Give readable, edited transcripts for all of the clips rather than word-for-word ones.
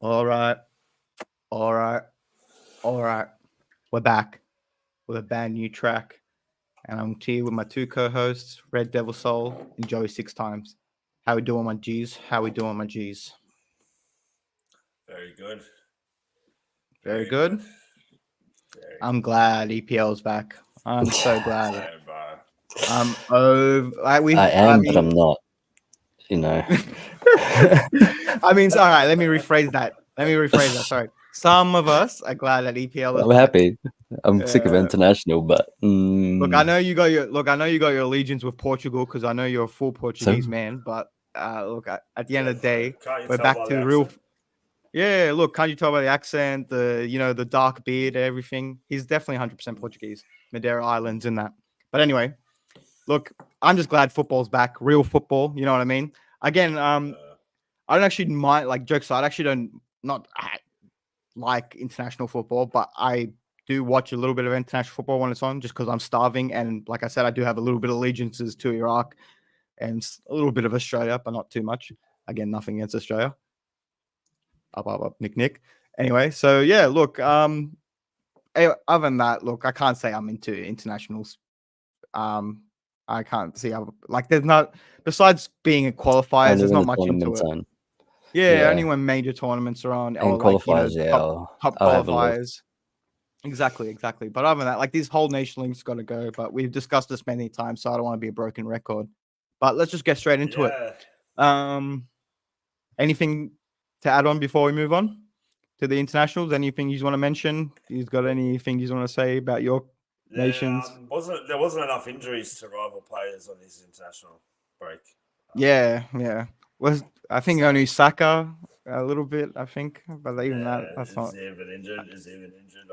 All right, all right, all right. We're back with a brand new track, and I'm here with my two co-hosts, Red Devil Soul and Joey Six Times. How we doing, my G's? How we doing, my G's? Very good. Very Very good. good. Very I'm glad EPL's back. I'm so good. glad. Same, bro. I'm over. I I am, but I'm mean, not. You know. I mean, all right. Let me rephrase that. Sorry. Some of us are glad that EPL is I'm back. happy. I'm sick of Uh, international, but Look, I know you got your allegiance with Portugal because I know you're a full Portuguese so man. But look, at the end of the day, Can't you we're tell back by to the real. accent? Yeah, look, can't you tell by the accent, the dark beard, everything? He's definitely 100% Portuguese, Madeira Islands, and that. But anyway, look, I'm just glad football's back, real football. You know what I mean? Again, I don't actually mind, like, jokes aside, I actually don't not like international football, but I do watch a little bit of international football when it's on, just because I'm starving. And like I said, I do have a little bit of allegiances to Iraq and a little bit of Australia, but not too much. Again, nothing against Australia. Up, Nick. Anyway, so yeah, look. Other than that, look, I can't say I'm into internationals. Um, I can't see how, like, there's not, besides being a qualifiers, only there's when not the much into tournament's it. on. Yeah, only Yeah, when major tournaments are on, or and like qualifiers. Yeah, top I'll have a look. qualifiers. Exactly. But other than that, like, these whole nation leagues got to go. But we've discussed this many times, so I don't want to be a broken record. But let's just get straight into it. Yeah. Um, anything to add on before we move on to the internationals? Anything you want to mention? You got anything you want to say about your nations? There wasn't enough injuries to rival players on this international break. Yeah. I think only Saka a little bit. I think, but even that's Is not. he even injured?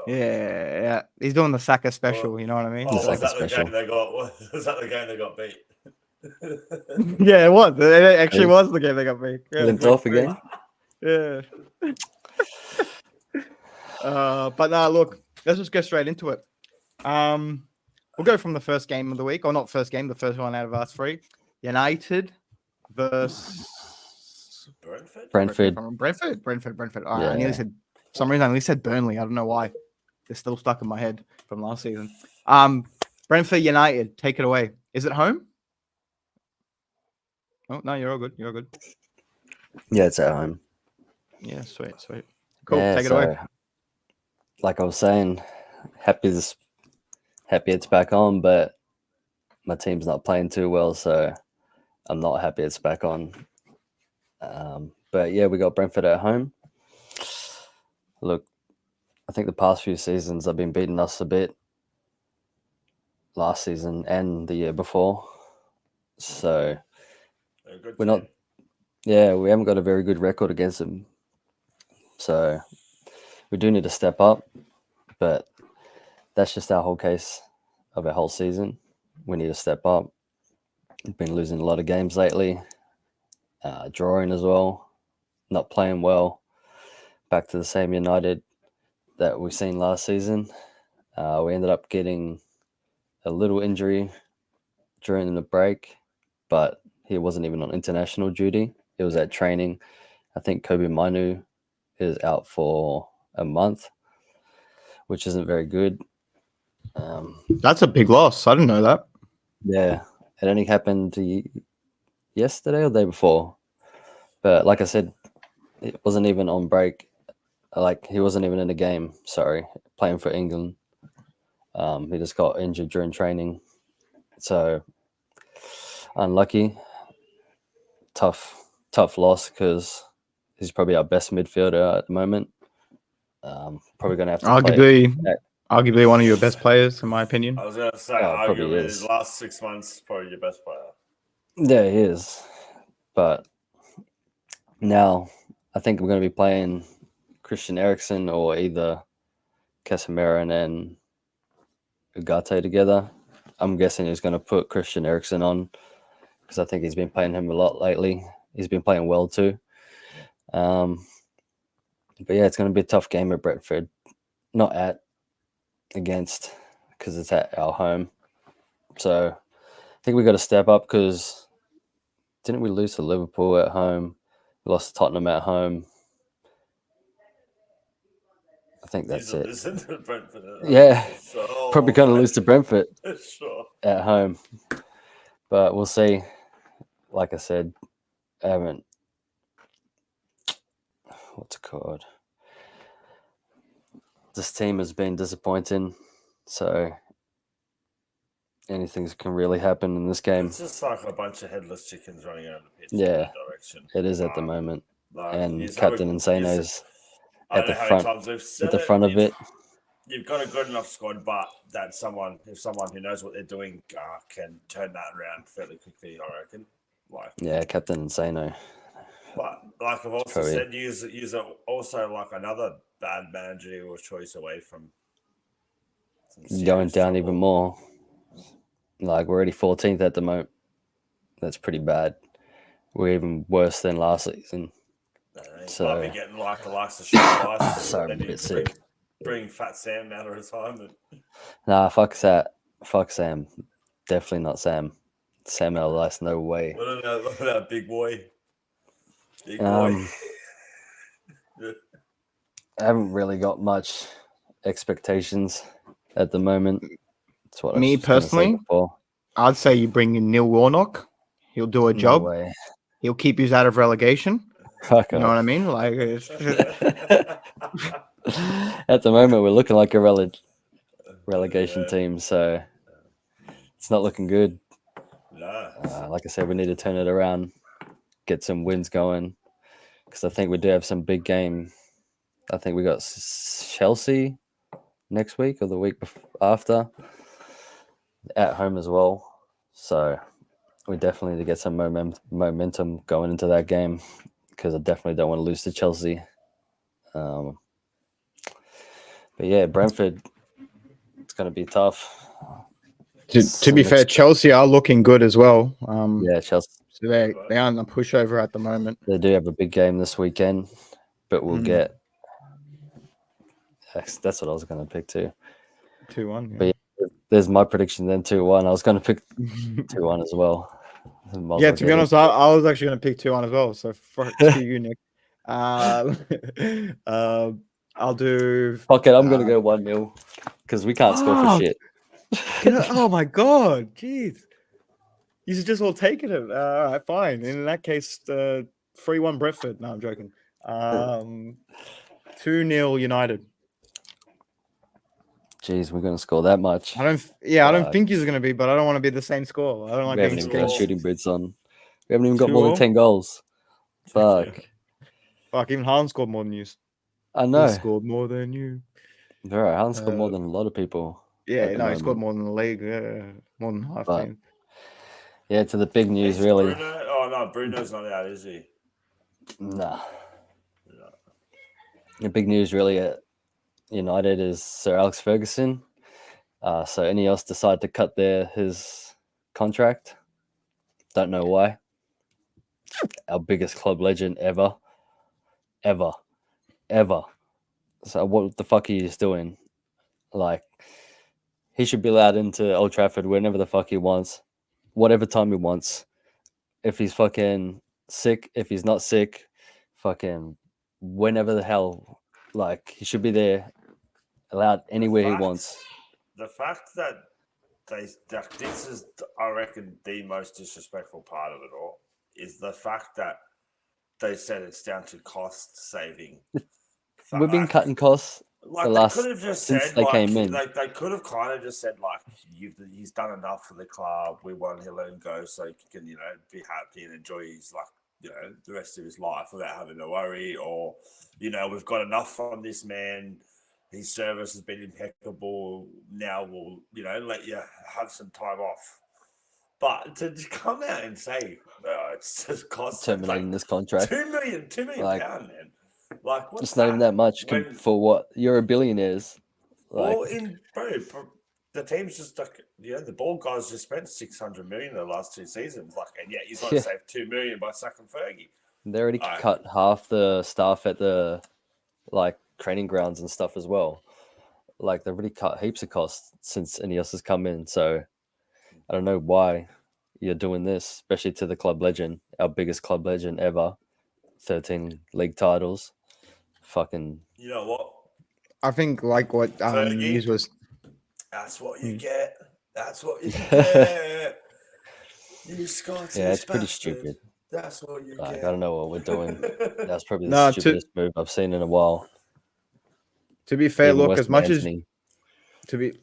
Yeah. He's doing the Saka special. Or, You know what I mean? The oh, was Saka that the special. game they got? Was that the game they got beat? Yeah, it was. It actually was the game they got beat. Yeah, Limped off again. Yeah. But now look, let's just get straight into it. We'll go from the first game of the week, or not first game, the first one out of us three. United versus Brentford. Brentford. All right, I nearly Yeah, said, for some reason I nearly said Burnley. I don't know why. They're still stuck in my head from last season. Brentford United, take it away. Is it home? Oh no, you're all good. yeah, it's at home. Yeah, sweet. Cool. Yeah, Take it away. so like I was saying, happy it's back on, but my team's not playing too well, so I'm not happy it's back on. But yeah, we got Brentford at home. Look, I think the past few seasons they've been beating us a bit. Last season and the year before, so we're not. Yeah, we haven't got a very good record against them. So we do need to step up, but that's just our whole case of our whole season. We need to step up. We've been losing a lot of games lately, drawing as well, not playing well. Back to the same United that we've seen last season. We ended up getting a little injury during the break, but he wasn't even on international duty. It was at training. I think Kobe Manu is out for a month, which isn't very good. That's a big loss. I didn't know that. Yeah, it only happened yesterday or the day before. But like I said, it wasn't even on break. Like, he wasn't even in the game. Sorry, playing for England. He just got injured during training. So unlucky. Tough loss because he's probably our best midfielder at the moment. Probably going to have to play. Arguably one of your best players, in my opinion. I was going to say, Probably arguably, is. his last 6 months, probably your best player. Yeah, he is. But now I think we're going to be playing Christian Eriksen or either Casemiro and Ugarte together. I'm guessing he's going to put Christian Eriksen on because I think he's been playing him a lot lately. He's been playing well too. But yeah, it's going to be a tough game at Brentford. Not against, because it's at our home. So I think we got to step up because didn't we lose to Liverpool at home? We lost to Tottenham at home. I think that's it. Listen to Brentford. Yeah, Sure. probably going to lose to Brentford Sure. at home, but we'll see. Like I said, I haven't. What's it called? This team has been disappointing, so anything can really happen in this game. It's just like a bunch of headless chickens running around the pitch in Yeah, that direction. it is at the moment, and he's Captain having- Insano's I at don't the know how many front, times we've said at the front of it. You've got a good enough squad, but that someone who knows what they're doing can turn that around fairly quickly, I reckon. Yeah, Captain Insano. But like I've also Probably. said, use also like another bad managerial choice away from Going down trouble. even more. Like, we're already 14th at the moment. That's pretty bad. We're even worse than last season. So might be getting like the likes of Shaq. Sorry, I'm a bit sick. Bring Fat Sam out of retirement. Nah, fuck that. Fuck Sam. Definitely not Sam. Sam Allardyce, no way. What about Big Boy? Big Boy. I haven't really got much expectations at the moment. That's what Me personally, I'd say you bring in Neil Warnock. He'll do a job. No way. He'll keep you out of relegation. Fuck you know what I mean? Like, at the moment, we're looking like a relegation team, so it's not looking good. No. Like I said, we need to turn it around, get some wins going, because I think we do have some big game. I think we got Chelsea next week or the week after at home as well. So we definitely need to get some momentum going into that game, because I definitely don't want to lose to Chelsea. But yeah, Brentford, it's going to be tough. To be fair, Chelsea are looking good as well. Yeah, Chelsea. So they aren't a pushover at the moment. They do have a big game this weekend, but we'll get. That's what I was going to pick too. 2-1. Yeah. But yeah, there's my prediction then 2-1. I was going to pick 2-1 as well. Yeah, to be honest, I was actually going to pick 2-1 as well. So screw you, Nick. I'll do. Fuck it, I'm going to go 1-0 because we can't score for shit. Oh my god, jeez! You should just all take it. All right, fine. In that case, 3-1 Brentford. No, I'm joking. 2-0 United. Jeez, we're going to score that much. I don't think he's going to be, but I don't want to be the same score. I don't like. We haven't even got shooting boots on. We haven't even got more than 10 goals. Fuck. Fuck, even Haaland scored more than you. I know. He scored more than you. All right, Haaland scored more than a lot of people. Yeah, no, he scored more than the league. Yeah, more than half team. Yeah, to the big news, really. Bruno? Oh, no, Bruno's not out, is he? Nah. No. The big news, really, at United is Sir Alex Ferguson. So Ineos decide to cut his contract. Don't know why. Our biggest club legend ever. So what the fuck are you just doing? Like, he should be allowed into Old Trafford whenever the fuck he wants, whatever time he wants. If he's fucking sick, if he's not sick, fucking whenever the hell, like, he should be there, allowed anywhere he wants. The fact that this is, I reckon, the most disrespectful part of it all is the fact that they said it's down to cost saving. We've been cutting costs since they came in. They could have kind of just said, like, he's done enough for the club. We want to let him go so he can, be happy and enjoy his, the rest of his life without having to worry. Or, we've got enough from this man. His service has been impeccable. Now we'll, let you have some time off. But to come out and say, it's just cost terminating this contract. $2 million pound, man. Like, what's it's not even that much for what you're a billionaires. Well, the team's just like, the ball guys just spent $600 million in the last 2 seasons, and yet he's only saved $2 million by sacking Fergie. They already cut half the staff at the training grounds and stuff as well. Like, they've already cut heaps of costs since Ineos has come in. So I don't know why you're doing this, especially to the club legend, our biggest club legend ever, 13 league titles. Fucking. You know what? I think like what Fergie. news was. That's what you get. That's what you get. You Scottish Yeah, it's pretty bastard. stupid. That's what you Like, get. I don't know what we're doing. That's probably the No, stupidest move I've seen in a while. to be fair, Even look, worse as than much Anthony. as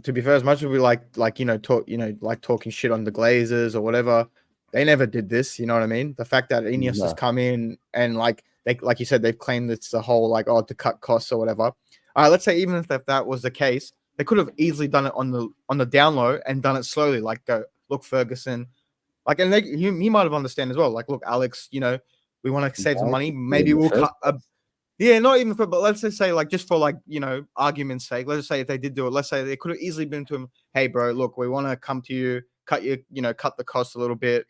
to be fair, as much as we like talking shit on the Glazers or whatever, they never did this. You know what I mean? The fact that Ineos has No. come in and like you said, they've claimed it's the whole like to cut costs or whatever. All right, let's say even if that was the case, they could have easily done it on the down low and done it slowly. Like, go look, Ferguson, like, and he might have understand as well. Like, look, Alex, we want to save some money. Maybe we'll cut a. Yeah, not even for, but let's just say, like, just for like, argument's sake, let's just say if they did do it, let's say they could have easily been to him, hey, bro, look, we want to come to you, cut the cost a little bit,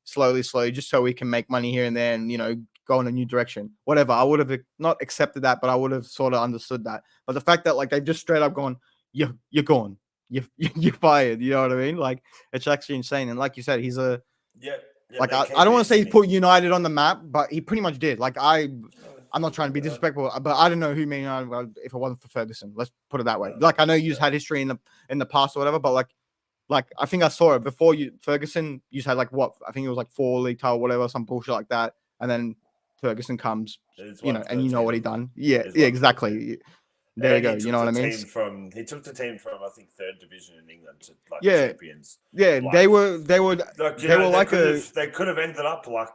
slowly, just so we can make money here and there and, go in a new direction. Whatever. I would have not accepted that, but I would have sort of understood that. But the fact that, like, they've just straight up gone, you're gone. You're fired. You know what I mean? Like, it's actually insane. And like you said, he's a, Yeah. like, I don't want to say he put United on the map, but he pretty much did. Like, I'm not trying to be disrespectful, but I don't know who made United if it wasn't for Ferguson. Let's put it that way. Like, I know you just had history in the past or whatever, but like I think I saw it before Ferguson. You had like what? I think it was like 4 league title, whatever, some bullshit like that. And then Ferguson comes, and you know what he done. Yeah, exactly. There you go. You know what I mean? He took the team from I think 3rd division in England to like champions. Yeah, like, they were they could have ended up like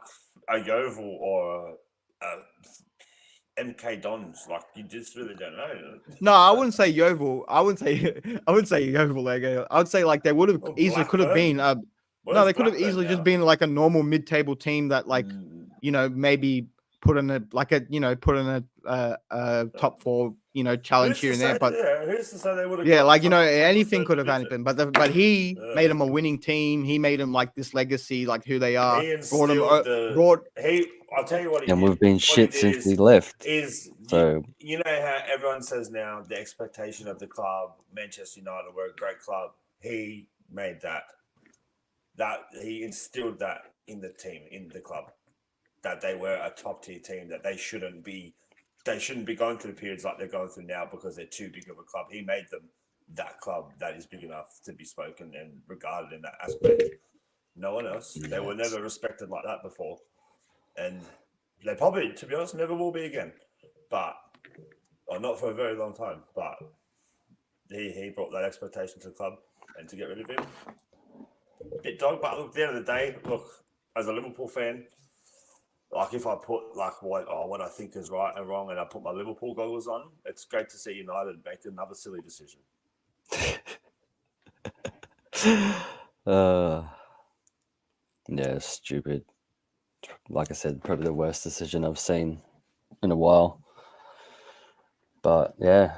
a Yeovil or a MK Dons. Like, you just really don't know. No, I wouldn't say Yeovil. I wouldn't say Yeovil. Like, I would say like they would have easily could have been. No, they could have easily just been like a normal mid-table team that like maybe put in a top 4 challenge here and there. But who's to say they would have? Yeah, like anything could have happened. But he made them a winning team. He made them like this legacy, like who they are. I'll tell you what he did. And we've been shit since he left. So you know how everyone says now the expectation of the club, Manchester United, were a great club. He made that he instilled that in the team, in the club, that they were a top tier team, that they shouldn't be going through periods like they're going through now because they're too big of a club. He made them that club that is big enough to be spoken and regarded in that aspect. No one else. They were never respected like that before. And they probably, to be honest, never will be again. But, or not for a very long time. But he brought that expectation to the club, and to get rid of him, bit dog. But look, at the end of the day, as a Liverpool fan, like if I put like what I think is right and wrong, and I put my Liverpool goggles on, it's great to see United make another silly decision. Yeah, stupid. Like I said, probably the worst decision I've seen in a while. But yeah,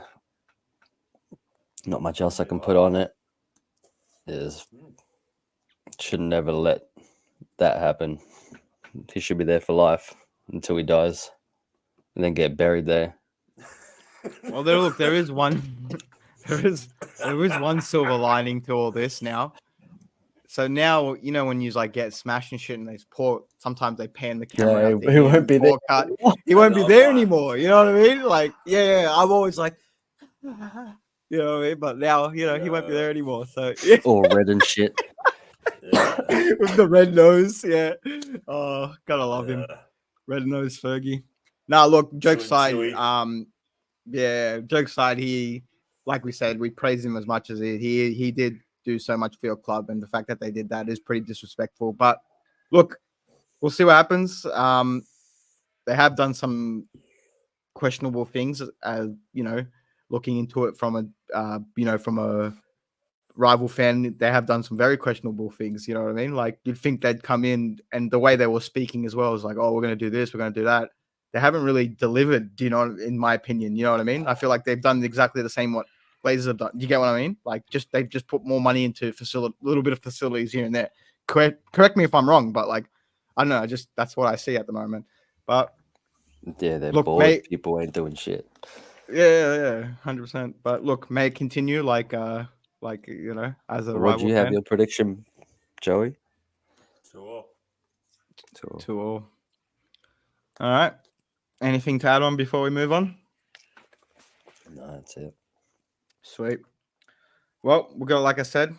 not much else I can put on it. Should never let that happen. He should be there for life until he dies, and then get buried there. Well, there is one silver lining to all this now. So now, when you like get smashed and shit and they sometimes they pan the camera. Yeah, he won't be there. He won't be there anymore. You know what I mean? Like, yeah, I'm always like, you know what I mean? But now, he won't be there anymore. So yeah. All red and shit. With the red nose, yeah. Oh, gotta love him. Red nose Fergie. Nah, look, jokes aside, jokes aside, he, like we said, we praise him as much as he did do so much for your club, and the fact that they did that is pretty disrespectful. But look, we'll see what happens. They have done some questionable things, looking into it from a rival fan. They have done some very questionable things. You know what I mean? Like, you'd think they'd come in, and the way they were speaking as well is like, oh, we're going to do this, we're going to do that. They haven't really delivered, in my opinion. You know what I mean? I feel like they've done exactly the same what Glazers have done. Do you get what I mean? Like, they've just put more money into a little bit of facilities here and there. Correct me if I'm wrong, but like, I don't know. That's what I see at the moment. But yeah, they're bored. People ain't doing shit. Yeah, 100%. But look, may it continue as a rival. Do you have your prediction, Joey? 2-2. 2-2. All right. Anything to add on before we move on? No. That's it. Sweet. Well, we'll go. Like I said,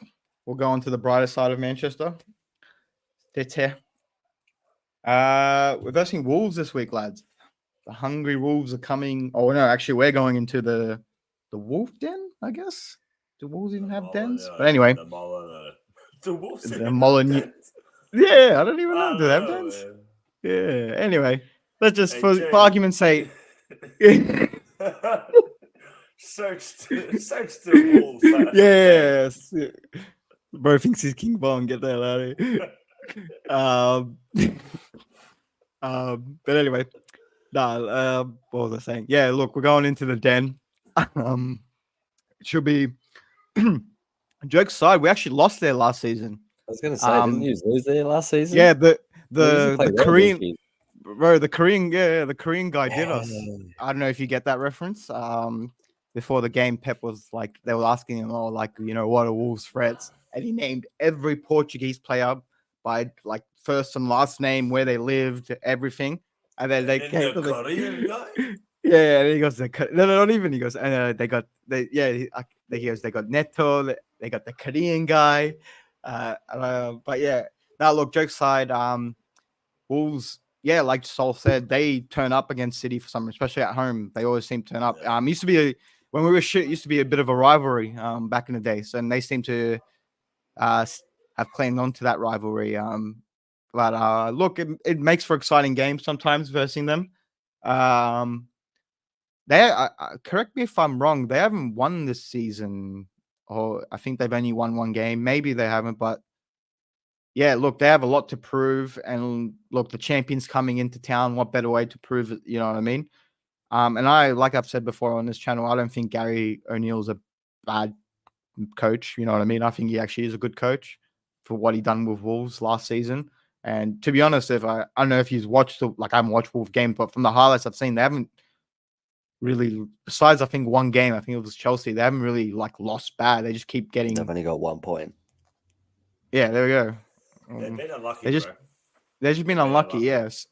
we'll go on to the brighter side of Manchester. It's here. We're versing Wolves this week, lads. The hungry Wolves are coming. Oh no, actually, we're going into the Wolf Den, I guess. Do Wolves even have dens? But anyway, the Wolves the Mullen. Yeah, I don't even know. Do they have dens? Man. Yeah. Anyway, let's just for argument's sake. search the Wolves. Yes. Bro thinks he's King Bong. Get the hell out of here. But anyway, what was I saying? Yeah, look, we're going into the den. It should be joke's aside, we actually lost there last season. I was gonna say, didn't you lose there last season? Yeah, the Korean bro, the Korean guy did us. I don't know if you get that reference. Before the game, Pep was like, they were asking him, oh, like, you know, what are Wolves' threats? And he named every Portuguese player by like first and last name, where they lived, everything. And then they came to the Korean guy. Yeah, and he goes, no, not even. He goes, and they got he goes, they got Neto, they got the Korean guy. But yeah, now look, jokes aside, Wolves, yeah, like Sol said, they turn up against City for some, especially at home. They always seem to turn up. Used to be when we were shit, used to be a bit of a rivalry back in the day. So and they seem to have claimed on to that rivalry. But look, it makes for exciting games sometimes versing them. They correct me if I'm wrong. They haven't won this season, or I think they've only won one game. Maybe they haven't, but yeah, look, they have a lot to prove. And look, the champion's coming into town. What better way to prove it? You know what I mean? And like I've said before on this channel, I don't think Gary O'Neill's a bad coach. You know what I mean? I think he actually is a good coach for what he done with Wolves last season. And to be honest, if I don't know if he's watched I haven't watched Wolves games, but from the highlights I've seen, they haven't really, besides I think one game, I think it was Chelsea, they haven't really like lost bad. They just keep getting. They've only got 1 point. Yeah, there we go. They've been unlucky. They've just been unlucky. Yes.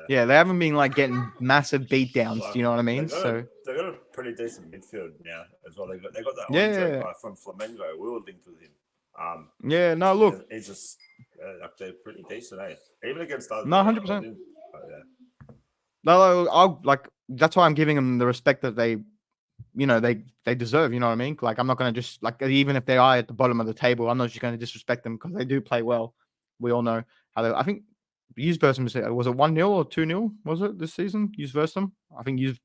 Yeah, they haven't been like getting massive beatdowns. Do you know what I mean? They got a pretty decent midfield now as well. They got that Andre guy from Flamengo. We were linked with him. Yeah. No, look, he's just they're pretty decent, eh? Even against others. No, 100%. No, I'll like. That's why I'm giving them the respect that they deserve. You know what I mean? Like, I'm not going to just like, even if they are at the bottom of the table, I'm not just going to disrespect them because they do play well. We all know how they. I think Hughes versus them, was it 1-0 or 2-0? Was it this season? Hughes versus them. I think Hughes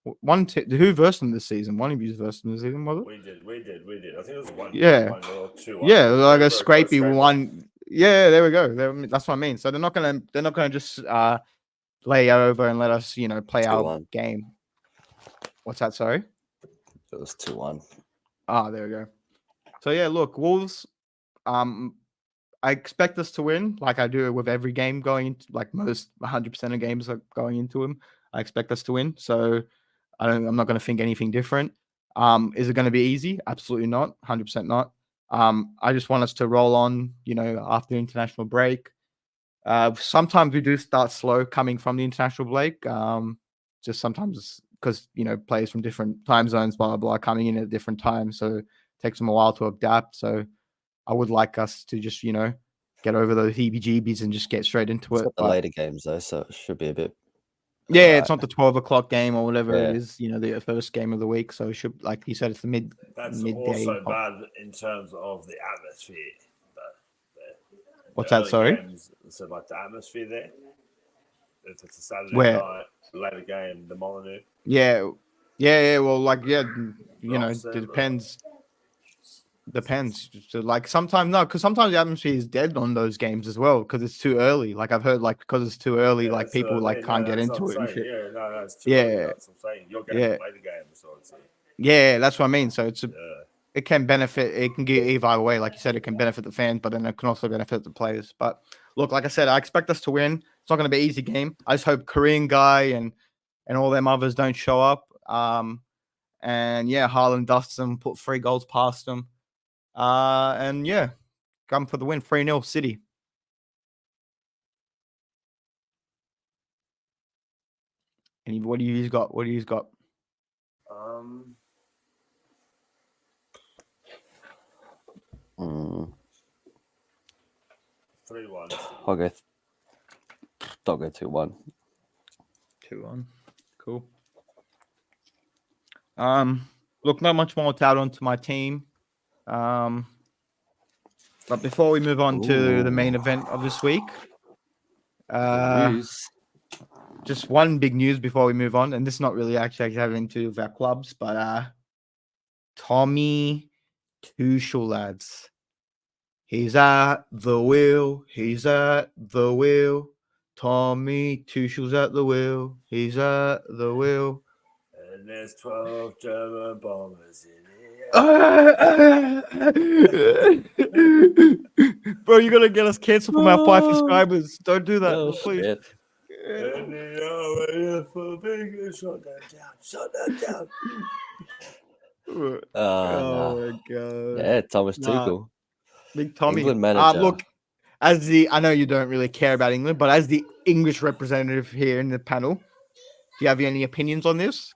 who versed them this season? One of Hughes versed them this season, was it? We did. I think it was 1-0 or 2-1. Yeah, like a scrapey one. Yeah, there we go. That's what I mean. So they're not gonna just lay over and let us, play 2-1. our game. What's that? Sorry? It was 2-1. Ah, there we go. So yeah, look, Wolves. I expect us to win, like I do with every game going into, like most 100% of games are going into them. I expect us to win. So I'm not going to think anything different. Is it going to be easy? Absolutely not. 100% not. I just want us to roll on, after the international break. Sometimes we do start slow coming from the international break. Just sometimes because, players from different time zones, blah, blah, blah, coming in at different times. So it takes them a while to adapt. So I would like us to just, get over those heebie-jeebies and just get straight into it. It's not the later games, though, so it should be a bit... Yeah, it's not the 12 o'clock game or whatever it is, the first game of the week. So it should, like you said, it's the midday. That's also bad in terms of the atmosphere. What's that, sorry? Games, so like the atmosphere there. If it's a Saturday night, later game, the Molyneux. Yeah. Well, it depends. Depends. So, like, sometimes because sometimes the atmosphere is dead on those games as well because it's too early. Like I've heard, like because it's too early, like people can't get into it and shit. Yeah, it's too early. That's what I'm saying. You're getting later games, so it's that's what I mean. So it can benefit. It can get either way. Like you said, it can benefit the fans, but then it can also benefit the players. But look, like I said, I expect us to win. It's not going to be an easy game. I just hope Korean guy and all them others don't show up. And yeah, Haaland dusts them, put 3 goals past them. And yeah, come for the win. 3-0 City. And what do you got? Mm. 3-1. I'll go 2-1. 2-1. Cool. Look, not much more to add on to my team. But before we move on to the main event of this week, News. just one big news before we move on, and this is not really actually having to do with our clubs, but Tommy Tuchel, lads. He's at the wheel. He's at the wheel. Tommy Tuchel's at the wheel. He's at the wheel. And there's 12 German bombers in here. Bro, you're gonna get us cancelled from our 5 subscribers. Don't do that, Oh, please. shit. And shut that down. Shut that down. Oh No. my god. Yeah, Thomas Tuchel. Big Tommy. England manager. Look, I know you don't really care about England, but as the English representative here in the panel, do you have any opinions on this?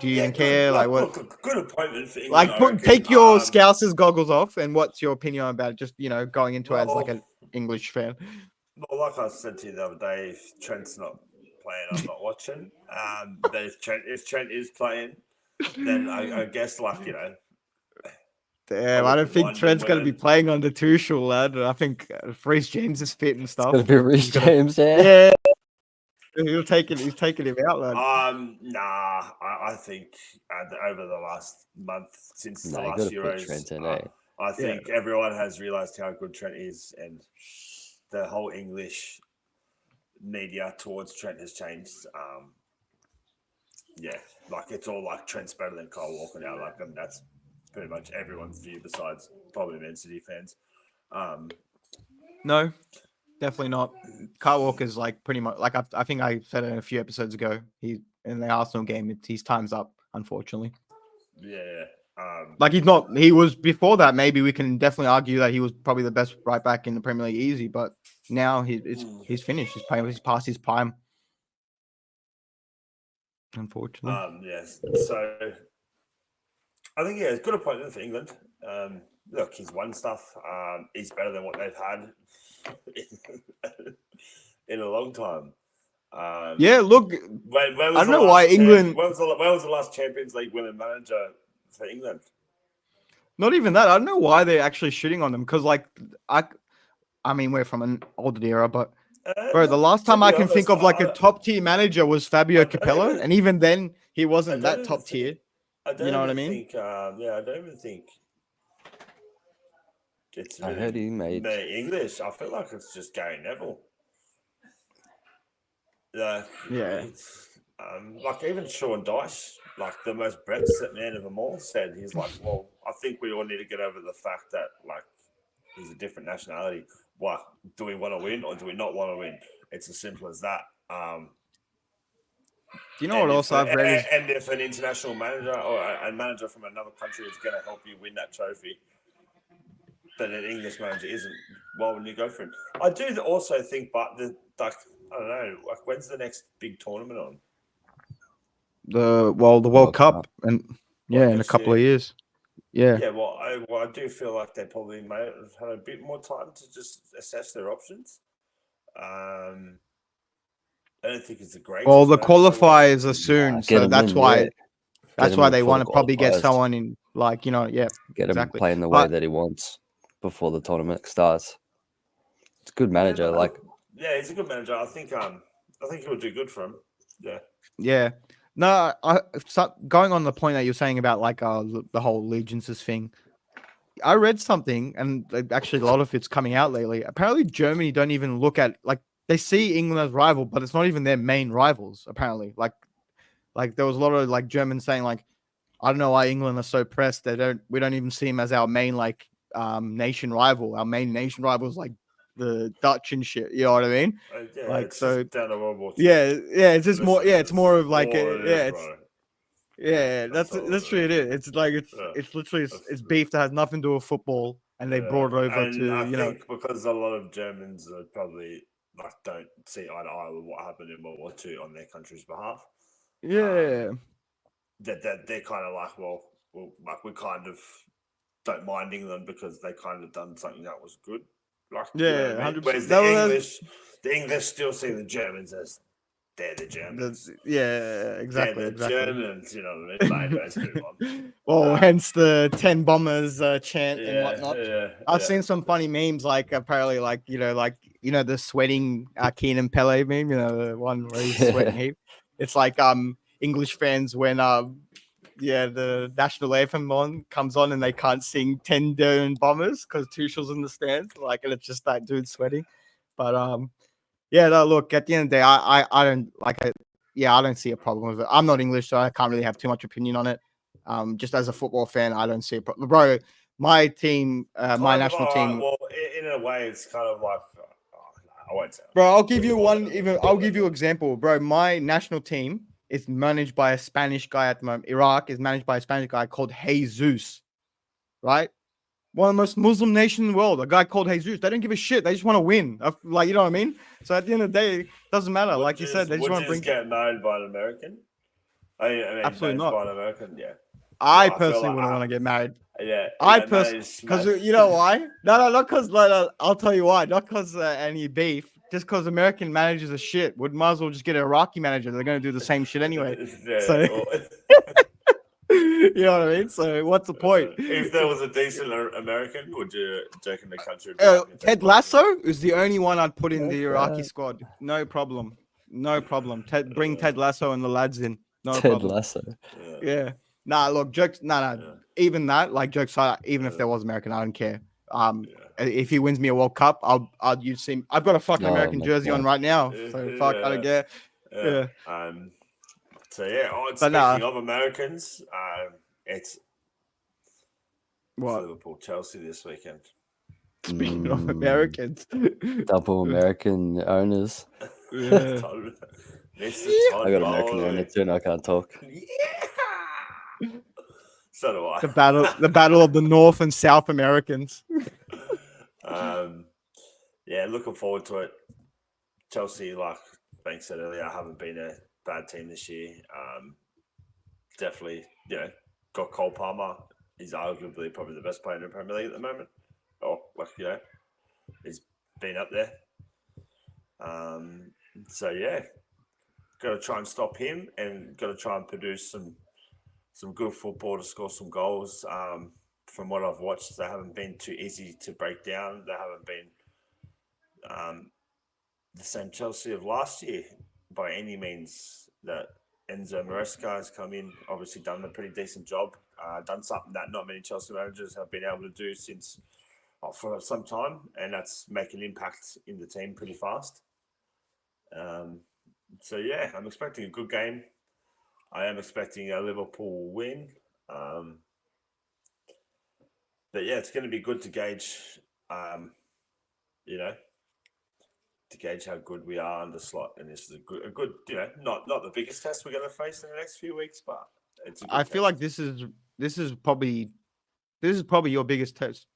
Do you even care? Good, like what? Look, good appointment for England. Like, take your Scousers goggles off, and what's your opinion about it? Just going into it as like an English fan. Well, like I said to you the other day, if Trent's not playing, I'm not watching. But if Trent is playing, then I guess Damn, I don't think Trent's going to be playing under Tuchel, lad. I think Reece James is fit and stuff. It's going to be Reece James, yeah. He's taking him out, lad. Nah. I think over the last month since the last Euros, I think everyone has realised how good Trent is, and the whole English media towards Trent has changed. It's all like Trent's better than Kyle Walker now. And that's pretty much everyone's view besides probably Man City fans. No, definitely not. Kyle Walker's pretty much I think I said it a few episodes ago. He in the Arsenal game, his time's up, unfortunately. Yeah. He's not. He was before that. Maybe we can definitely argue that he was probably the best right back in the Premier League, easy. But now he's finished. He's past his prime. Unfortunately. Yes. So I think it's a good appointment for England. Look, he's won stuff. He's better than what they've had in a long time. Look. I don't know why England. Where was the last Champions League winning manager for England? Not even that. I don't know why they're actually shooting on them because, I mean, we're from an older era, but bro, the last time I can think of a top tier manager was Fabio Capello, and even then he wasn't that top tier. You know what I mean? I don't even think it's really I heard he made English. I feel like it's just Gary Neville. Even Sean Dyche, the most Brexit man of them all, said he's well, I think we all need to get over the fact that he's a different nationality. Do we want to win or do we not want to win? It's as simple as that. Do you know what else I've read? And if an international manager or a manager from another country is going to help you win that trophy, but an English manager isn't, why wouldn't you go for it? I do also think, but I don't know, when's the next big tournament on? The World Cup, and in a couple of years. Yeah. Yeah, well, I do feel like they probably may have had a bit more time to just assess their options. I don't think it's a great. Well, the qualifiers are soon, so that's why. That's why they want to probably get someone in, get him playing the way that he wants before the tournament starts. It's a good manager, Yeah, he's a good manager. I think he would do good for him. Yeah. Yeah. No, going on the point that you're saying about the whole allegiances thing. I read something, and actually a lot of it's coming out lately. Apparently, Germany don't even look at they see England as rival, but it's not even their main rivals. Apparently, there was a lot of Germans saying I don't know why England are so pressed. We don't even see them as our main nation rival. Our main nation rival is the Dutch and shit. You know what I mean? It's down to World War II. It's just more. Yeah, it's more of that's literally it. It's it's literally it's beef that has nothing to do with football, and they brought it over to I think because a lot of Germans are probably don't see eye to eye with what happened in World War II on their country's behalf. Yeah, that they're kind of we kind of don't minding them because they kind of done something that was good. Like, Yeah, you know what I mean? 100%. Whereas the English still see the Germans as they're the Germans. Exactly. They're the Germans, you know what I mean? Mate, let's move on. Well, hence the 10 bombers chant and Yeah, whatnot. yeah. I've seen some funny memes, like apparently, like the sweating Keenan Pele meme, the one where he's sweating heap. It's like English fans when the national anthem comes on and they can't sing 10 Down Bombers because Tuchel's in the stands, like, and it's just that dude sweating. But no, look, at the end of the day, I don't like it. Yeah, I don't see a problem with it. I'm not English, so I can't really have too much opinion on it. Just as a football fan, I don't see a problem. Bro, my team, my national team. Well, in a way, it's kind of like, I won't say. Bro, I'll give you I'll give you an example. Bro, my national team is managed by a Spanish guy at the moment. Iraq is managed by a Spanish guy called Jesus, right? One of the most Muslim nations in the world. A guy called Jesus. They don't give a shit. They just want to win. Like, you know what I mean? So at the end of the day, it doesn't matter. Like you said, they just want to bring. Get married by an American? I mean, absolutely not. By an American, yeah. I personally wouldn't want to get married. Yeah. I personally, because you know why? No, not because. I'll tell you why. Not because any beef. Just because American managers are shit. Might as well just get an Iraqi manager. They're going to do the same shit anyway. You know what I mean? So what's the point? If there was a decent American, would you reckon the country? Ted Lasso is the only one I'd put in the Iraqi squad. No problem. Bring Ted Lasso and the lads in. No problem. Ted Lasso. Yeah. Nah, look, jokes. Nah. Yeah. Even that, like, jokes aside, even if there was American, I don't care. If he wins me a World Cup, I'll use him. I've got a fucking American jersey on right now, so fuck, I don't care. Yeah. Speaking of Americans, it's what? Liverpool Chelsea this weekend. Speaking of Americans, double American owners. Yeah. I got American owner too, and I can't talk. Yeah. So do I. The battle of the North and South Americans. Looking forward to it. Chelsea, like Bank said earlier, haven't been a bad team this year. Definitely, got Cole Palmer. He's arguably probably the best player in the Premier League at the moment. He's been up there. Got to try and stop him, and got to try and produce some good football to score some goals. From what I've watched, they haven't been too easy to break down. They haven't been the same Chelsea of last year by any means. That Enzo Maresca has come in, obviously done a pretty decent job, done something that not many Chelsea managers have been able to do for some time, and that's make an impact in the team pretty fast. I'm expecting a good game. I am expecting a Liverpool win. It's going to be good to gauge, to gauge how good we are under slot. And this is a good, not the biggest test we're going to face in the next few weeks, but it's a good test. Feel like this is probably your biggest test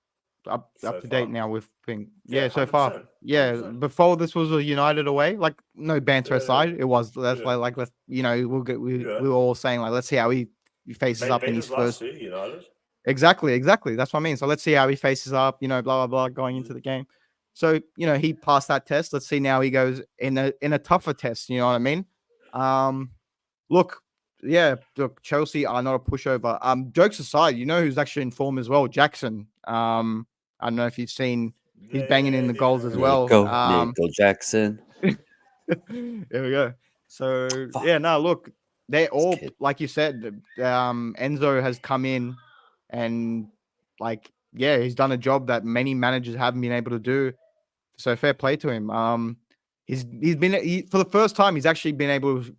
up to date now with thing. Yeah, so far. Yeah, 100%. Before this was a United away. Like, no banter aside, it was. That's like let's we were all saying, like, let's see how he faces up in his first. United. Exactly. That's what I mean. So let's see how he faces up. Blah blah blah, going into the game. So he passed that test. Let's see now he goes in a tougher test. You know what I mean? Look, Chelsea are not a pushover. Jokes aside, who's actually in form as well? Jackson. I don't know if you've seen. He's banging in the goals as well. Nico Jackson. There we go. So look, they're all like you said. Enzo has come in, and he's done a job that many managers haven't been able to do. So fair play to him. He's been for the first time. He's actually been able to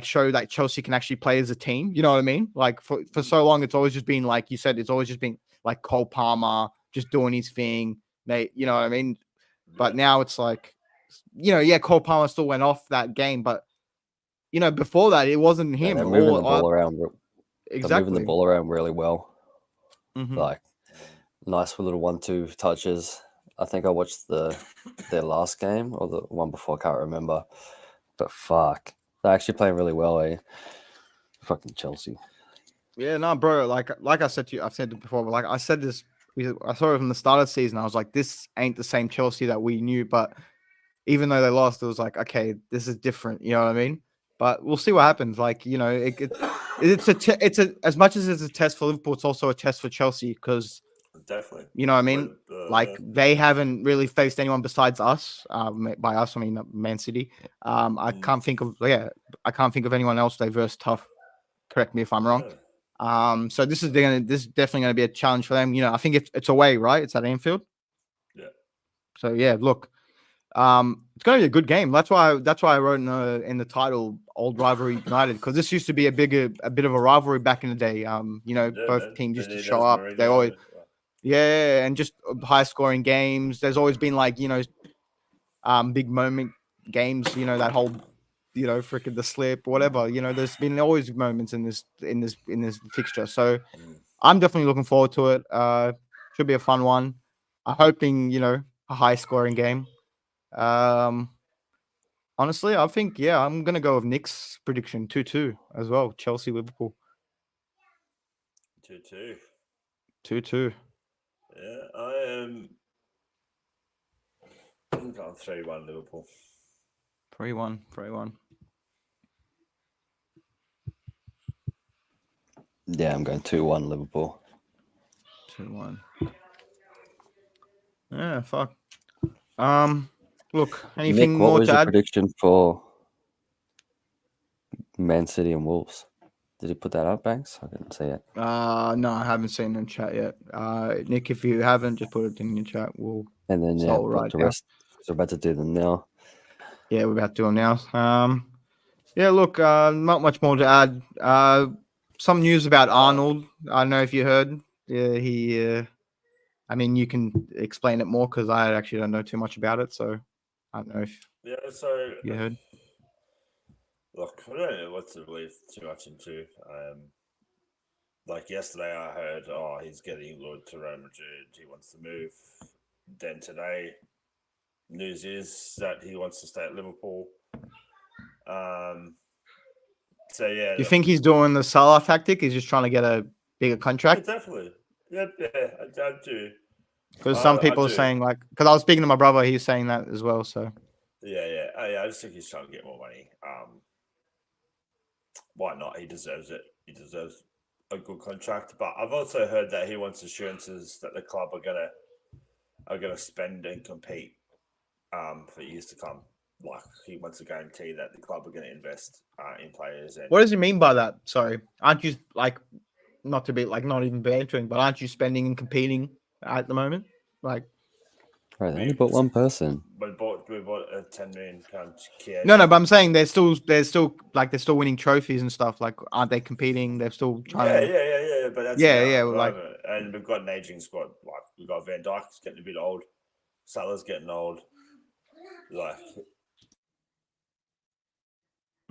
show that Chelsea can actually play as a team. You know what I mean? Like for so long, it's always just been like you said. It's always just been like Cole Palmer just doing his thing. You know what I mean? But now it's like, Cole Palmer still went off that game, but before that, it wasn't him. They're moving the ball around. Exactly, they're moving the ball around really well. Mm-hmm. Like nice little 1-2 touches. I think I watched their last game or the one before. I can't remember, but fuck. They're actually playing really well, Fucking Chelsea. Yeah, no, bro. Like I said to you, I've said it before, but like I said this, I saw it from the start of the season. I was like, this ain't the same Chelsea that we knew. But even though they lost, it was like, okay, this is different. You know what I mean? But we'll see what happens. Like, you know, it's a as much as it's a test for Liverpool, it's also a test for Chelsea because Definitely. you know what I mean. Like they haven't really faced anyone besides us. By us, I mean Man City. I can't think of anyone else they versed tough. Correct me if I'm wrong. So this is definitely going to be a challenge for them. You know, I think it's away, right? It's at Anfield. Yeah. So yeah, look, it's going to be a good game. That's why I wrote in the title "Old Rivalry Ignited" because this used to be a bit of a rivalry back in the day. You know, both teams used to show up. They always, and just high scoring games. There's always been like, you know, big moment games. You know, that whole, you know, freaking the slip, whatever. You know, there's been always moments in this fixture. So I'm definitely looking forward to it. Should be a fun one. I'm hoping, you know, a high scoring game. Honestly, I think I'm gonna go with Nick's prediction 2-2 as well. Chelsea Liverpool 2-2. 2-2. Yeah, I'm going 3-1 Liverpool. 3-1. Yeah, I'm going 2-1 Liverpool. 2-1. Yeah, fuck. Look, anything Nick, what more was to your add? prediction for Man City and Wolves? Did he put that up, Banks? I didn't see it. No, I haven't seen it in chat yet. Nick, if you haven't, just put it in your chat. And then right the now. rest. We're about to do them now. Yeah, we're about to do them now. Yeah, look, not much more to add. Some news about Arnold. I don't know if you heard. Yeah, I mean, you can explain it more because I actually don't know too much about it. So I don't know if you heard. Look, I don't know what to believe too much into. Like yesterday, I heard, he's getting lured to Real Madrid. He wants to move. Then today, news is that he wants to stay at Liverpool. So yeah, You think he's doing the Salah tactic? He's just trying to get a bigger contract? Yeah, definitely. Yeah, I do. Because some people are saying because I was speaking to my brother, he's saying that as well. So yeah. I just think he's trying to get more money. Why not? He deserves it. He deserves a good contract. But I've also heard that he wants assurances that the club are gonna spend and compete for years to come. Like he wants a guarantee that the club are going to invest in players. And what does he mean by that? Sorry, aren't you not to be not even bantering, but aren't you spending and competing at the moment? Right, they only bought one person. We bought a £10 million kid. No, but I'm saying they're still winning trophies and stuff. Like, aren't they competing? They're still trying. Yeah. But that's and we've got an aging squad. Like we've got Van Dijk's getting a bit old. Salah's getting old. Like.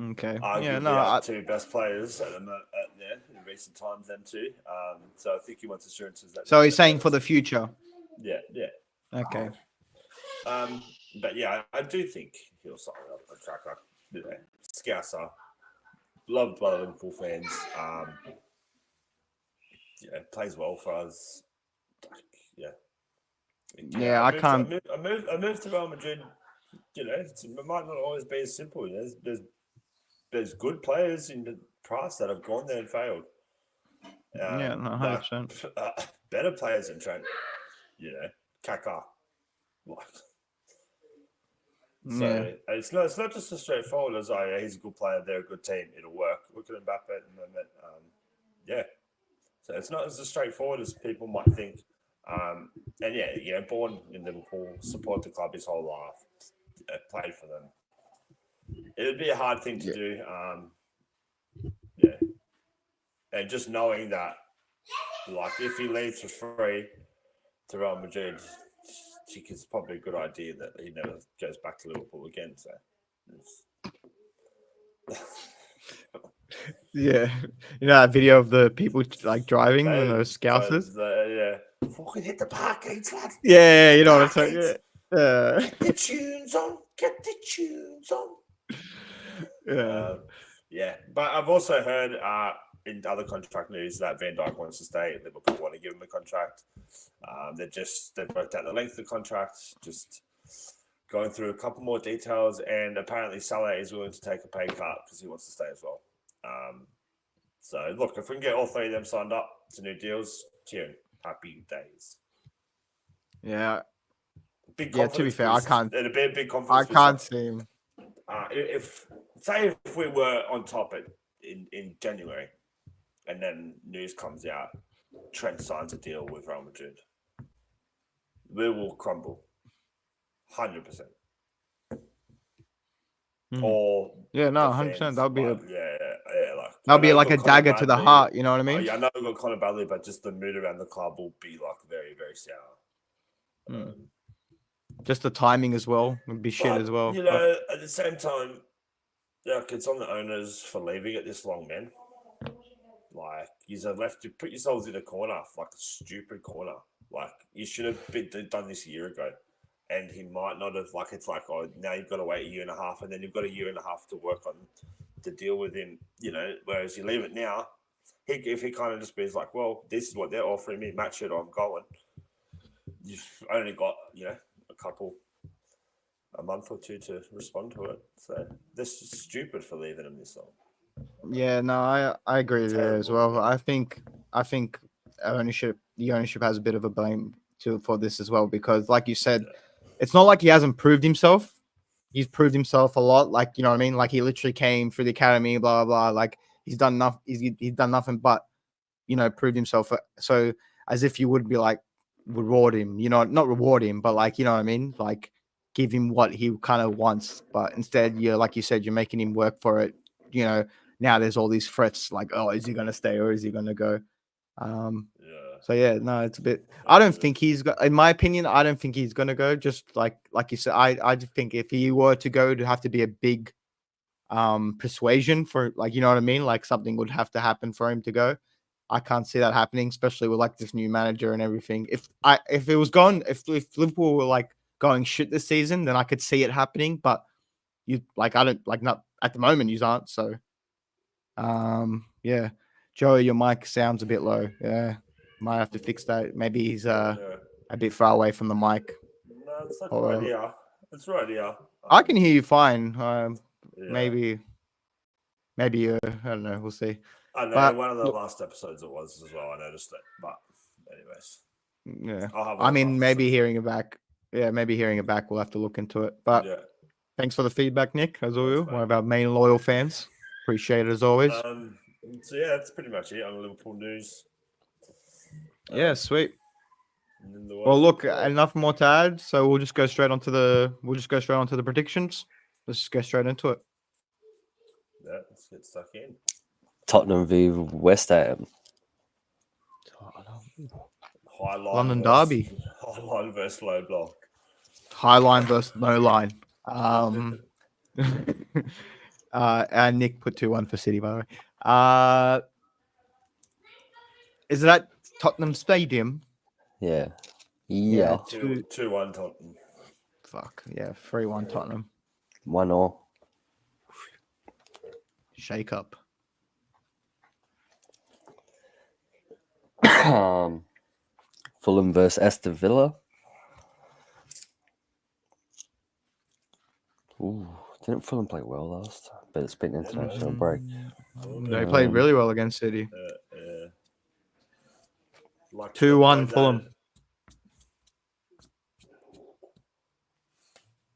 Okay. Arguably two best players in recent times, them two. So I think he wants assurances that. So he's saying for the future. Yeah. Okay. But yeah, I do think he'll sign up a track like Scouser, loved by the Liverpool fans. Plays well for us. I can't. I moved to Real Madrid. You know, it might not always be as simple. There's good players in the past that have gone there and failed. 100%. Better players than Trent. You know, Kaká. So it's not just as straightforward as he's a good player, they're a good team, it'll work. Look at Mbappe at the moment. So it's not as straightforward as people might think. Born in Liverpool, support the club his whole life, played for them. It would be a hard thing to do. And just knowing that, if he leaves for free to Real Madrid, I think it's probably a good idea that he never goes back to Liverpool again. So, yeah, you know that video of the people driving and those scousers. Fucking hit the park gates, lad. Yeah, you know what I'm saying. Get the tunes on. Yeah. But I've also heard in other contract news that Van Dijk wants to stay. Liverpool want to give him a contract. They've worked out the length of the contract. Just going through a couple more details, and apparently Salah is willing to take a pay cut because he wants to stay as well. So look, if we can get all three of them signed up to new deals, tune, happy days. Yeah. Big Yeah, to be fair, I can't. And a big I confidence. can't see him. If we were on top in January, and then news comes out, Trent signs a deal with Real Madrid, we will crumble, 100%. Or 100%. That would be like that'll be like a dagger to the heart. You know what I mean? I know we've got Conor Bradley, but just the mood around the club will be like very, very sour. Just the timing as well would be shit as well. You know, at the same time, it's on the owners for leaving it this long, man. Like, you've left to put yourselves in a corner, like a stupid corner. Like, you should have done this a year ago. And he might not have, it's like, oh, now you've got to wait a year and a half, and then you've got a year and a half to work on to deal with him, you know. Whereas you leave it now, if he kind of just be like, well, this is what they're offering me, match it or I'm going. You've only got, a month or two to respond to it. So this is stupid for leaving him this long. Yeah, no, I agree there as well. I think the ownership has a bit of a blame for this as well, because like you said, it's not like he hasn't proved himself. He's proved himself a lot. Like, you know what I mean? Like, he literally came through the academy, blah, blah, blah. Like, he's done enough. He's done nothing but, proved himself. So as if you would be like, reward him, not reward him, but like, you know what I mean? Like, give him what he kind of wants. But instead, like you said, you're making him work for it. Now there's all these threats like, oh, is he going to stay or is he going to go? So yeah, no, it's a bit. I don't think he's got. In my opinion, I don't think he's gonna go. Just like you said, I just think if he were to go, it'd have to be a big, persuasion for, like, you know what I mean. Like, something would have to happen for him to go. I can't see that happening, especially with like this new manager and everything. If it was gone, if Liverpool were like going shit this season, then I could see it happening. But I don't not at the moment. You aren't. So, yeah, Joey, your mic sounds a bit low. Yeah. Might have to fix that. Maybe he's a bit far away from the mic. No, it's like right here. It's right here. I can hear you fine. Maybe I don't know. We'll see. I know one of the last episodes it was as well. I noticed it, but anyways. Yeah. I mean, maybe hearing it back. Yeah, maybe hearing it back. We'll have to look into it. But thanks for the feedback, Nick. As always, one of our main loyal fans. Appreciate it as always. So yeah, that's pretty much it on Liverpool news. Yeah, sweet. Well, look, enough more to add. So we'll just go straight onto the predictions. Let's just go straight into it. Yeah, let's get stuck in. Tottenham v West Ham. London derby. High line versus low block. High line versus no line. And Nick put 2-1 for City, by the way. Is that Tottenham Stadium? Yeah. 2-1 Tottenham. Fuck. Yeah, 3-1 Tottenham. 1-0. Shake up. Fulham versus Aston Villa. Ooh, didn't Fulham play well last time? But it's been international break. They played really well against City. 2-1 Fulham.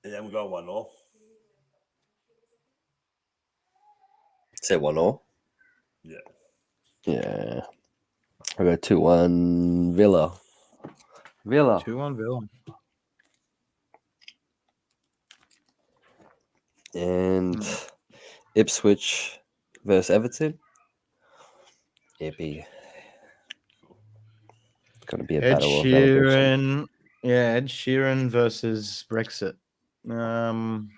And then we got 1-0. Say 1-0? Yeah. Yeah. I got 2-1 Villa. 2-1 Villa. And Ipswich versus Everton. It'd be gonna be a battle of elevation. Yeah, Ed Sheeran versus Brexit. I'm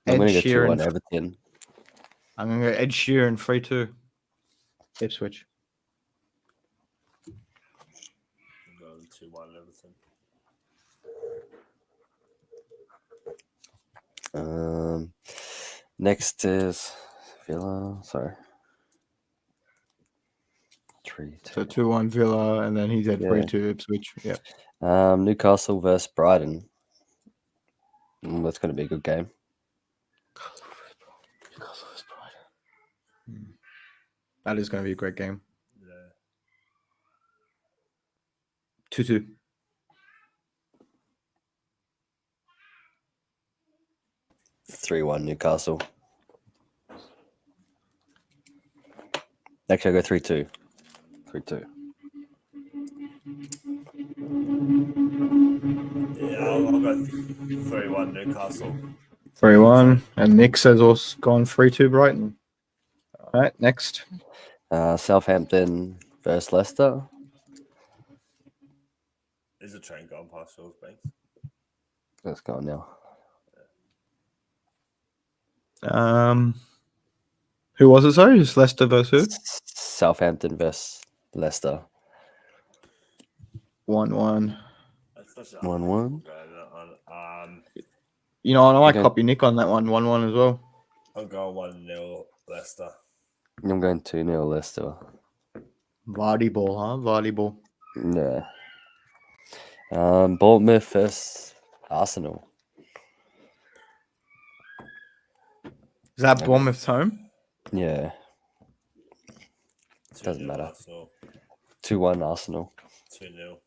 gonna go 2-1 Everton. I'm gonna go Ed Sheeran 3-2. Ipswich. I'm going 2-1 Everton. Next is Villa. Sorry. 3-2. So 2-1 Villa, and then he said 3-2 Ipswich. Yeah. Newcastle versus Brighton. That's going to be a good game. That is going to be a great game. Yeah. 2-2. Three 3-1 Newcastle. Actually, I'll go 3-2. 3-2. Yeah, I'll go 3-1 Newcastle. 3-1. And Nick says also gone 3-2 Brighton. All right, next. Southampton versus Leicester. Is a train going past Hillsbanks? Let's go now. Who was it? Sorry, it's Leicester versus Southampton versus Leicester. 1-1. 1-1. You know, I might copy Nick on that one. 1-1 as well. I'll go 1-0 Leicester. I'm going 2-0 Leicester. Vardy ball, huh? Vardy ball. Yeah. Bournemouth versus Arsenal. Is that Bournemouth's home? Yeah. Doesn't matter. Arsenal. 2-1 Arsenal. 2-0.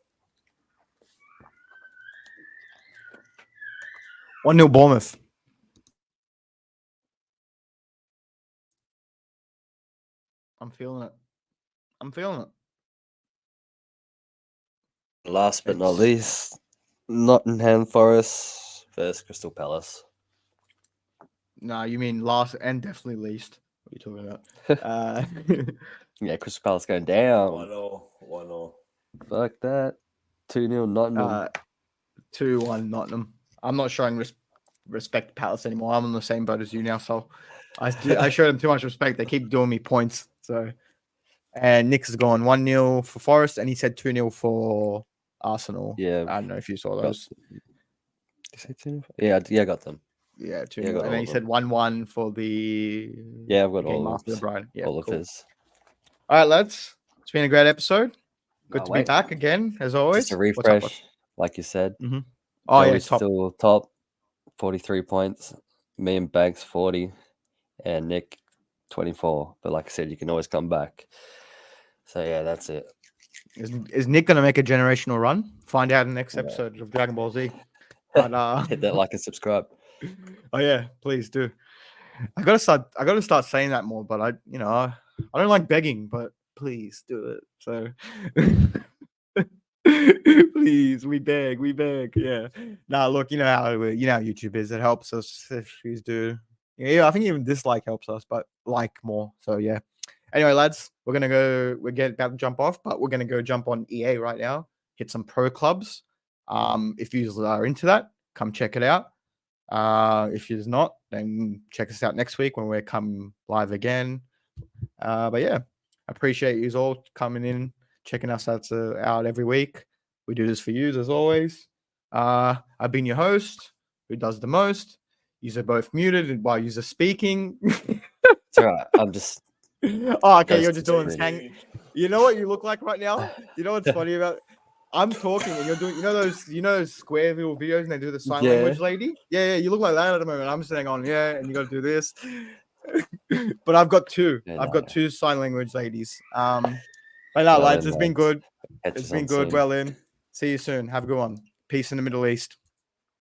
1-0 Bournemouth. I'm feeling it. Last but not least, Nottingham Forest versus Crystal Palace. No, you mean last and definitely least. What are you talking about? Yeah, Crystal Palace going down. 1-0. Fuck that. 2-0 Nottingham. 2-1 Nottingham. I'm not showing respect to Palace anymore. I'm on the same boat as you now, so I show them too much respect. They keep doing me points. So, and Nick's has gone 1-0 for Forest, and he said 2-0 for Arsenal. Yeah. I don't know if you saw those. Did you say 2-0? Yeah, I got them. Yeah, 2-0. Yeah, I got And then he said 1-1 for the I've got game all after the Brighton. Yeah, all of cool. his. All right, lads. It's been a great episode. Good to be Wait. back again, as always. Just a refresh, like you said. Mm-hmm. Oh, yeah, Joey's top. still top, 43 points. Me and Bags 40, and Nick 24. But like I said, you can always come back. So yeah, that's it. Is Nick going to make a generational run? Find out in the next episode of Dragon Ball Z. But, hit that like and subscribe. Oh yeah, please do. I gotta start saying that more. But I don't like begging, but please do it. So please, we beg. Yeah. Nah, look, you know how YouTube is. It helps us if you do. Yeah, I think even dislike helps us, but like more. So yeah. Anyway, lads, we're about to jump off, but we're gonna go jump on EA right now. Hit some pro clubs. If you are into that, come check it out. If you're not, then check us out next week when we come live again. But yeah, I appreciate you all coming in, checking us out every week. We do this for you as always. I've been your host, who does the most. You're both muted while you're speaking. It's all right. I'm just. Oh, okay. You're just doing this hang. You know what you look like right now? You know what's funny about? I'm talking and you're doing, those square little videos and they do the sign language lady. Yeah. You look like that at the moment. I'm saying on, and you got to do this. But I've got two. Yeah, I've got two sign language ladies. But no, lads, it's been good. It's been good. Well in. See you soon. Have a good one. Peace in the Middle East.